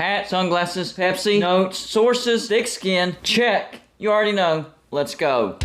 Hat, sunglasses, Pepsi, notes, sources, thick skin. Check. You already know. Let's go.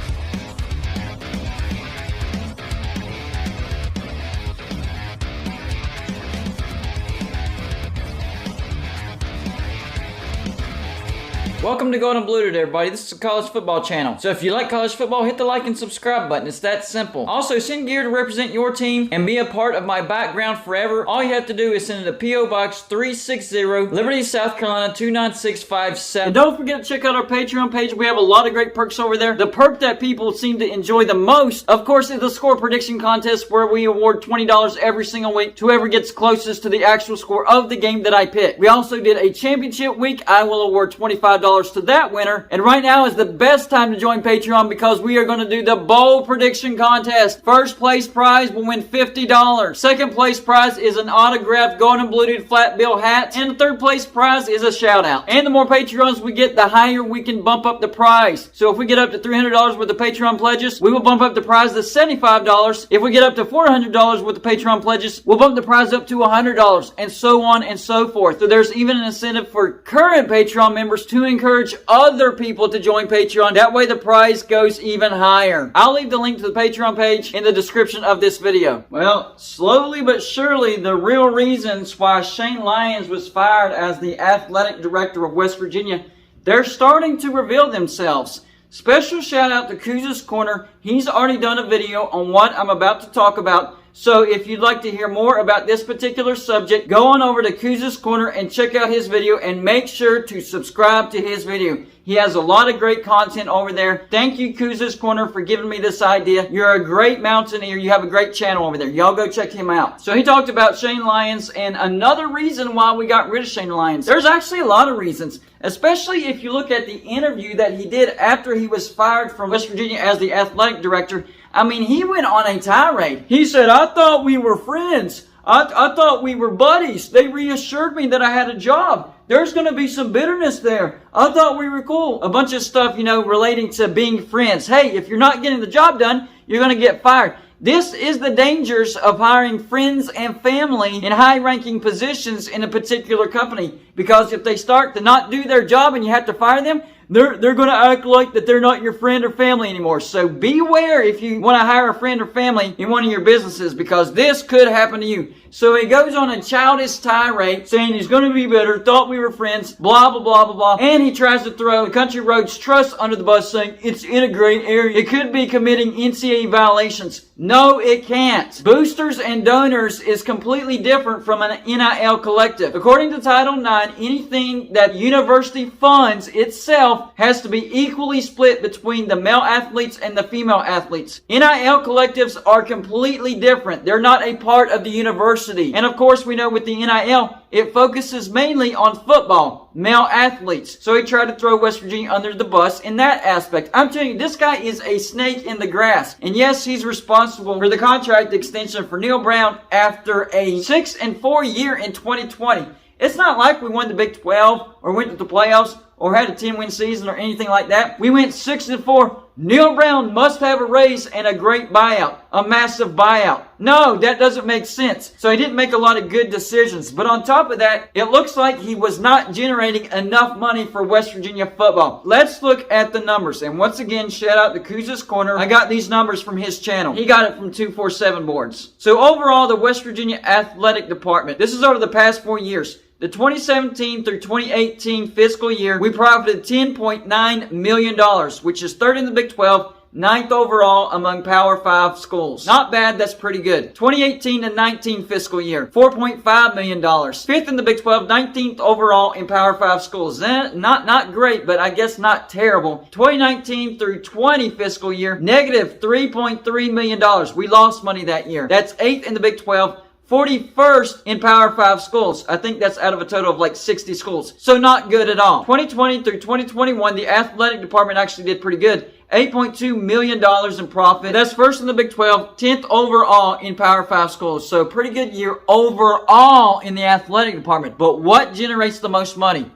Welcome to Golden Blue today, everybody. This is a college football channel. So if you like college football, hit the like and subscribe button. It's that simple. Also, send gear to represent your team and be a part of my background forever. All you have to do is send it to P.O. Box 360, Liberty, South Carolina 29657. And don't forget to check out our Patreon page. We have a lot of great perks over there. The perk that people seem to enjoy the most, of course, is the score prediction contest where we award $20 every single week to whoever gets closest to the actual score of the game that I pick. We also did a championship week. I will award $25 to that winner. And right now is the best time to join Patreon because we are going to do the bowl prediction contest. First place prize will win $50. Second place prize is an autographed Golden Blue Dude flat bill hat. And the third place prize is a shout out. And the more Patreons we get, the higher we can bump up the prize. So if we get up to $300 worth of Patreon pledges, we will bump up the prize to $75. If we get up to $400 worth of Patreon pledges, we'll bump the prize up to $100, and so on and so forth. So there's even an incentive for current Patreon members to encourage other people to join Patreon. That way the prize goes even higher. I'll leave the link to the Patreon page in the description of this video. Well, slowly but surely, the real reasons why Shane Lyons was fired as the athletic director of West Virginia, they're starting to reveal themselves. Special shout out to Kuz's Corner. He's already done a video on what I'm about to talk about. So if you'd like to hear more about this particular subject, go on over to Kuz's Corner and check out his video and make sure to subscribe to his video. He has a lot of great content over there. Thank you, Kuz's Corner, for giving me this idea. You're a great mountaineer. You have a great channel over there. Y'all go check him out. So he talked about Shane Lyons and another reason why we got rid of Shane Lyons. There's actually a lot of reasons, especially if you look at the interview that he did after he was fired from West Virginia as the athletic director. I mean, he went on a tirade. He said, I thought we were friends. I thought we were buddies. They reassured me that I had a job. There's going to be some bitterness there. I thought we were cool. A bunch of stuff, relating to being friends. Hey, if you're not getting the job done, you're going to get fired. This is the dangers of hiring friends and family in high-ranking positions in a particular company. Because if they start to not do their job and you have to fire them, they're going to act like that they're not your friend or family anymore. So beware if you want to hire a friend or family in one of your businesses, because this could happen to you. So he goes on a childish tirade saying he's going to be better, thought we were friends, blah, blah, blah, blah, blah. And he tries to throw the Country Roads Trust under the bus saying it's in a gray area. It could be committing NCAA violations. No, it can't. Boosters and donors is completely different from an NIL collective. According to Title IX, anything that university funds itself has to be equally split between the male athletes and the female athletes. NIL collectives are completely different. They're not a part of the university. And of course, we know with the NIL, it focuses mainly on football, male athletes. So he tried to throw West Virginia under the bus in that aspect. I'm telling you, this guy is a snake in the grass. And yes, he's responsible for the contract extension for Neil Brown after a 6-4 year in 2020. It's not like we won the Big 12 or went to the playoffs or had a 10-win season or anything like that. We went 6-4. Neil Brown must have a raise and a great buyout, a massive buyout. No, that doesn't make sense. So he didn't make a lot of good decisions. But on top of that, it looks like he was not generating enough money for West Virginia football. Let's look at the numbers. And once again, shout out to Kuz's Corner. I got these numbers from his channel. He got it from 247 Boards. So overall, the West Virginia Athletic Department, this is over the past 4 years. The 2017 through 2018 fiscal year, we profited $10.9 million, which is third in the Big 12, ninth overall among Power 5 schools. Not bad, that's pretty good. 2018 to 19 fiscal year, $4.5 million. Fifth in the Big 12, 19th overall in Power 5 schools. Not great, but I guess not terrible. 2019 through 20 fiscal year, negative $3.3 million. We lost money that year. That's 8th in the Big 12. 41st in Power 5 schools. I think that's out of a total of like 60 schools. So not good at all. 2020 through 2021, the athletic department actually did pretty good. $8.2 million in profit. That's first in the Big 12, 10th overall in Power 5 schools. So pretty good year overall in the athletic department. But what generates the most money?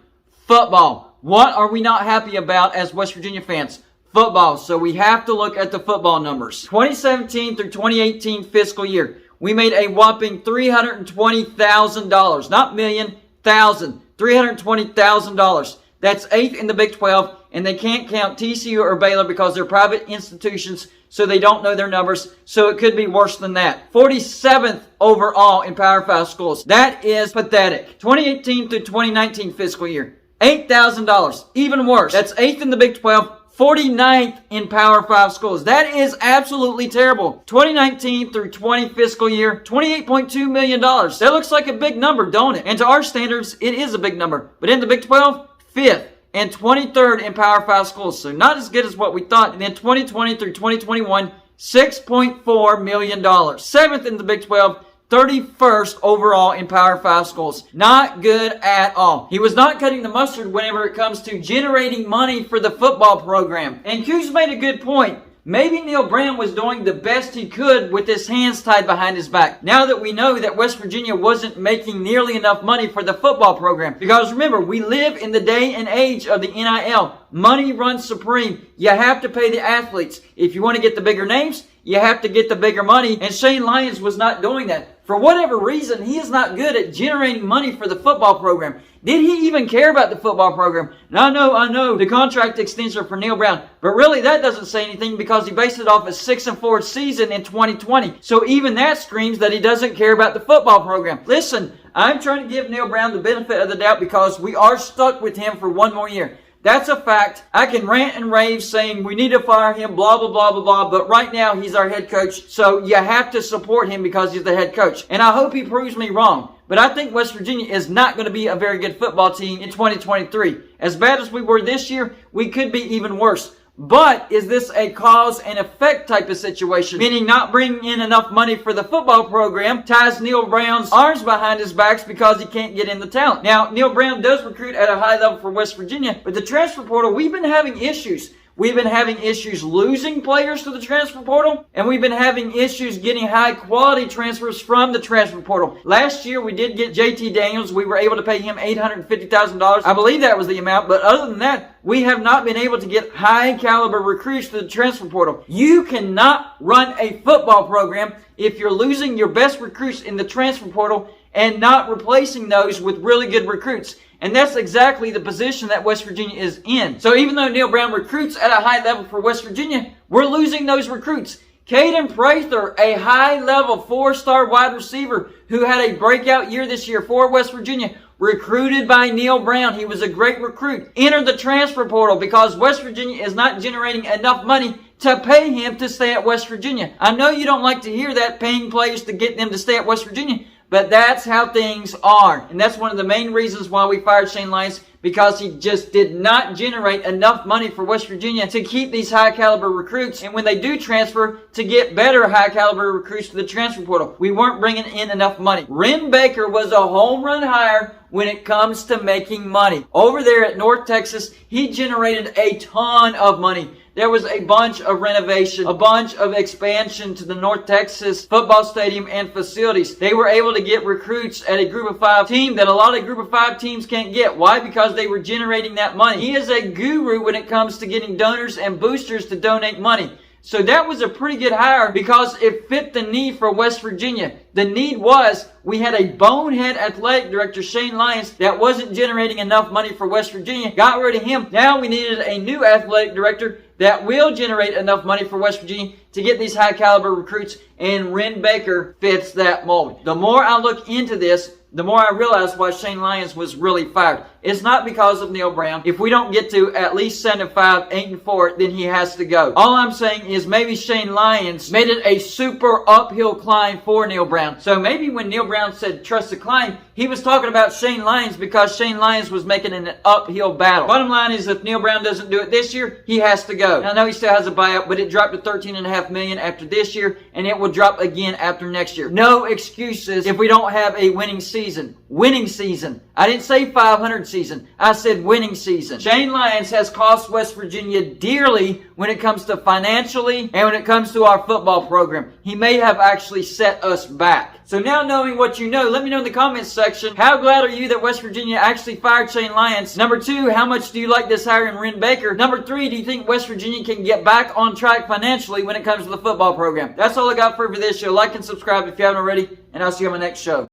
Football. What are we not happy about as West Virginia fans? Football. So we have to look at the football numbers. 2017 through 2018 fiscal year. We made a whopping $320,000. Not million, thousand. $320,000. That's 8th in the Big 12, and they can't count TCU or Baylor because they're private institutions, so they don't know their numbers, so it could be worse than that. 47th overall in Power 5 schools. That is pathetic. 2018 through 2019 fiscal year, $8,000. Even worse. That's 8th in the Big 12, 49th in Power 5 schools. That is absolutely terrible. 2019 through 20 fiscal year, $28.2 million. That looks like a big number, don't it? And to our standards, it is a big number. But in the Big 12, 5th and 23rd in Power 5 schools. So not as good as what we thought. And then 2020 through 2021, $6.4 million. 7th in the Big 12, 31st overall in Power 5 schools. Not good at all. He was not cutting the mustard whenever it comes to generating money for the football program. And Q's made a good point. Maybe Neil Brown was doing the best he could with his hands tied behind his back. Now that we know that West Virginia wasn't making nearly enough money for the football program. Because remember, we live in the day and age of the NIL. Money runs supreme. You have to pay the athletes. If you want to get the bigger names, you have to get the bigger money. And Shane Lyons was not doing that. For whatever reason, he is not good at generating money for the football program. Did he even care about the football program? I know, the contract extension for Neil Brown. But really, that doesn't say anything because he based it off a 6-4 season in 2020. So even that screams that he doesn't care about the football program. Listen, I'm trying to give Neil Brown the benefit of the doubt because we are stuck with him for one more year. That's a fact. I can rant and rave saying we need to fire him, blah, blah, blah, blah, blah. But right now, he's our head coach. So you have to support him because he's the head coach. And I hope he proves me wrong. But I think West Virginia is not going to be a very good football team in 2023. As bad as we were this year, we could be even worse. But is this a cause and effect type of situation? Meaning not bringing in enough money for the football program ties Neil Brown's arms behind his backs because he can't get in the talent. Now, Neil Brown does recruit at a high level for West Virginia, but the transfer portal, we've been having issues. We've been having issues losing players to the transfer portal, and we've been having issues getting high-quality transfers from the transfer portal. Last year, we did get JT Daniels. We were able to pay him $850,000. I believe that was the amount, but other than that, we have not been able to get high-caliber recruits to the transfer portal. You cannot run a football program if you're losing your best recruits in the transfer portal and not replacing those with really good recruits. And that's exactly the position that West Virginia is in. So even though Neil Brown recruits at a high level for West Virginia, we're losing those recruits. Caden Prather, a high-level 4-star wide receiver who had a breakout year this year for West Virginia, recruited by Neil Brown. He was a great recruit. Entered the transfer portal because West Virginia is not generating enough money to pay him to stay at West Virginia. I know you don't like to hear that, paying players to get them to stay at West Virginia, but that's how things are. And that's one of the main reasons why we fired Shane Lyons, because he just did not generate enough money for West Virginia to keep these high-caliber recruits. And when they do transfer, to get better high-caliber recruits to the transfer portal. We weren't bringing in enough money. Ren Baker was a home run hire when it comes to making money. Over there at North Texas, he generated a ton of money. There was a bunch of renovation, a bunch of expansion to the North Texas football stadium and facilities. They were able to get recruits at a Group of 5 team that a lot of Group of 5 teams can't get. Why? Because they were generating that money. He is a guru when it comes to getting donors and boosters to donate money. So that was a pretty good hire because it fit the need for West Virginia. The need was we had a bonehead athletic director, Shane Lyons, that wasn't generating enough money for West Virginia. Got rid of him. Now we needed a new athletic director that will generate enough money for West Virginia to get these high-caliber recruits, and Ren Baker fits that mold. The more I look into this, the more I realize why Shane Lyons was really fired. It's not because of Neil Brown. If we don't get to at least 7-5, 8-4, then he has to go. All I'm saying is maybe Shane Lyons made it a super uphill climb for Neil Brown. So maybe when Neil Brown said trust the climb, he was talking about Shane Lyons because Shane Lyons was making an uphill battle. Bottom line is if Neil Brown doesn't do it this year, he has to go. Now, I know he still has a buyout, but it dropped to $13.5 million after this year, and it will drop again after next year. No excuses if we don't have a winning season. Winning season. I didn't say 500 season. I said winning season. Shane Lyons has cost West Virginia dearly when it comes to financially and when it comes to our football program. He may have actually set us back. So now knowing what you know, let me know in the comments section, how glad are you that West Virginia actually fired Shane Lyons? Number 2, how much do you like this hiring Ren Baker? Number 3, do you think West Virginia can get back on track financially when it comes to the football program? That's all I got for this show. Like and subscribe if you haven't already, and I'll see you on my next show.